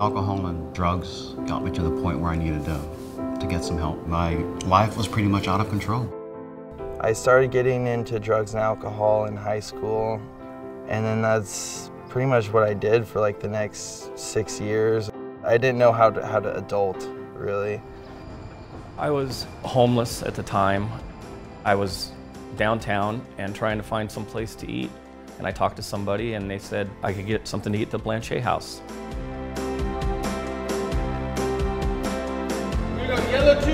Alcohol and drugs got me to the point where I needed to get some help. My life was pretty much out of control. I started getting into drugs and alcohol in high school, and then that's pretty much what I did for like the next 6 years. I didn't know how to adult, really. I was homeless at the time. I was downtown and trying to find some place to eat. And I talked to somebody and they said I could get something to eat at the Blanchet House. Yellow too.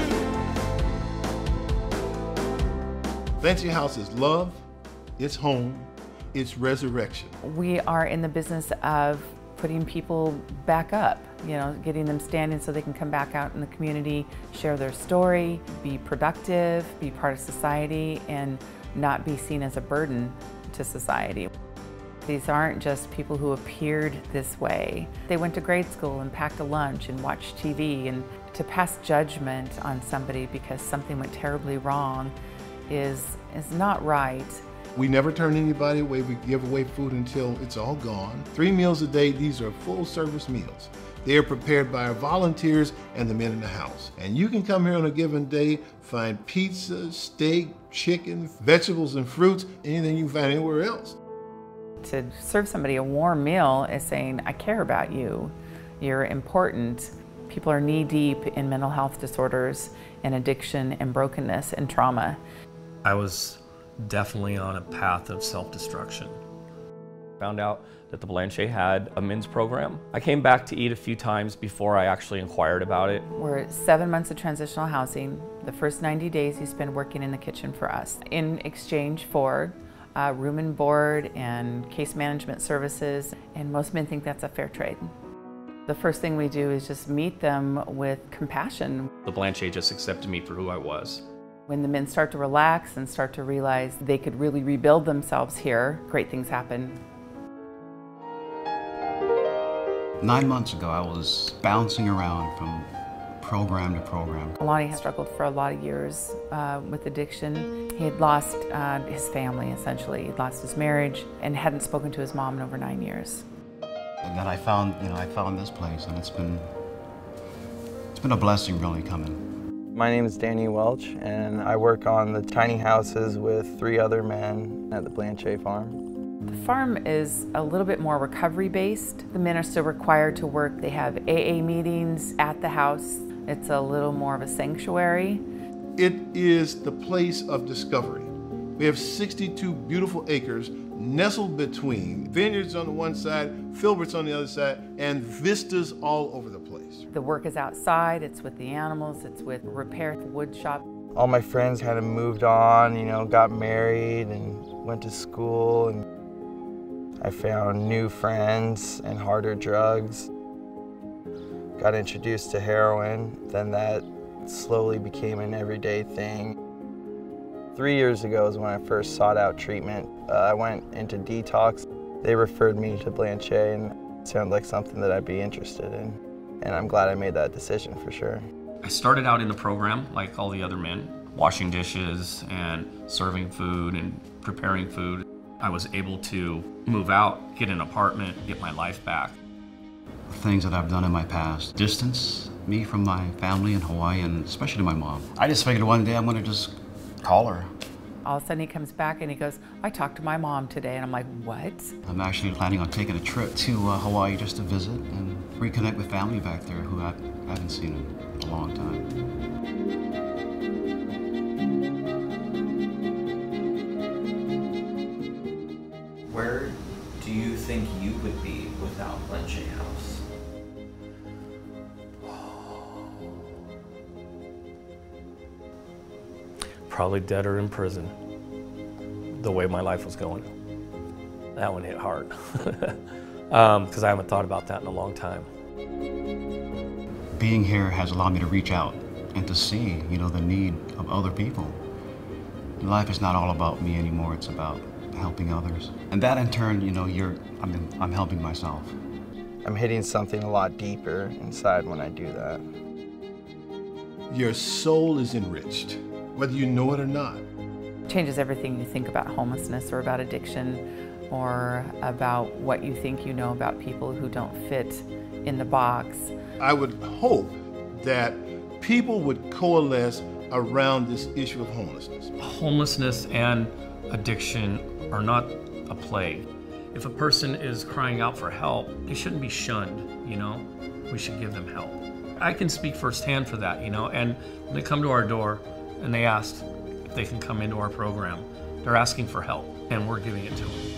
Blanchet House is love, it's home, it's resurrection. We are in the business of putting people back up, getting them standing so they can come back out in the community, share their story, be productive, be part of society, and not be seen as a burden to society. These aren't just people who appeared this way. They went to grade school and packed a lunch and watched TV, and to pass judgment on somebody because something went terribly wrong is not right. We never turn anybody away. We give away food until it's all gone. 3 meals a day. These are full service meals. They are prepared by our volunteers and the men in the house. And you can come here on a given day, find pizza, steak, chicken, vegetables and fruits, anything you can find anywhere else. To serve somebody a warm meal is saying, I care about you, you're important. People are knee-deep in mental health disorders and addiction and brokenness and trauma. I was definitely on a path of self-destruction. Found out that the Blanchet had a men's program. I came back to eat a few times before I actually inquired about it. We're at 7 months of transitional housing. The first 90 days you spend working in the kitchen for us in exchange for room and board and case management services, and most men think that's a fair trade. The first thing we do is just meet them with compassion. The Blanchet just accepted me for who I was. When the men start to relax and start to realize they could really rebuild themselves here, great things happen. 9 months ago, I was bouncing around from program to program. Lonnie had struggled for a lot of years with addiction. He had lost his family, essentially. He'd lost his marriage and hadn't spoken to his mom in over 9 years. And then I found this place, and it's been a blessing really coming. My name is Danny Welch, and I work on the tiny houses with 3 other men at the Blanchet farm. The farm is a little bit more recovery-based. The men are still required to work. They have AA meetings at the house. It's a little more of a sanctuary. It is the place of discovery. We have 62 beautiful acres nestled between vineyards on the one side, filberts on the other side, and vistas all over the place. The work is outside, it's with the animals, it's with repair, wood shop. All my friends kind of moved on, got married and went to school, and I found new friends and harder drugs. Got introduced to heroin, then that slowly became an everyday thing. 3 years ago is when I first sought out treatment. I went into detox. They referred me to Blanchet, and it sounded like something that I'd be interested in. And I'm glad I made that decision for sure. I started out in the program like all the other men, washing dishes and serving food and preparing food. I was able to move out, get an apartment, get my life back. The things that I've done in my past distance me from my family in Hawaii, and especially my mom. I just figured one day I'm going to just call her. All of a sudden he comes back and he goes, I talked to my mom today, and I'm like, what? I'm actually planning on taking a trip to Hawaii just to visit and reconnect with family back there who I haven't seen in a long time. Where do you think you would be without Blanchet House? Probably dead or in prison, the way my life was going. That one hit hard, because I haven't thought about that in a long time. Being here has allowed me to reach out and to see, the need of other people. Life is not all about me anymore, it's about helping others. And that in turn, I'm helping myself. I'm hitting something a lot deeper inside when I do that. Your soul is enriched, whether you know it or not. Changes everything you think about homelessness or about addiction. or about what you think you know about people who don't fit in the box. I would hope that people would coalesce around this issue of homelessness. Homelessness and addiction are not a plague. If a person is crying out for help, they shouldn't be shunned, you know? We should give them help. I can speak firsthand for that, you know, and when they come to our door and they ask if they can come into our program, they're asking for help, and we're giving it to them.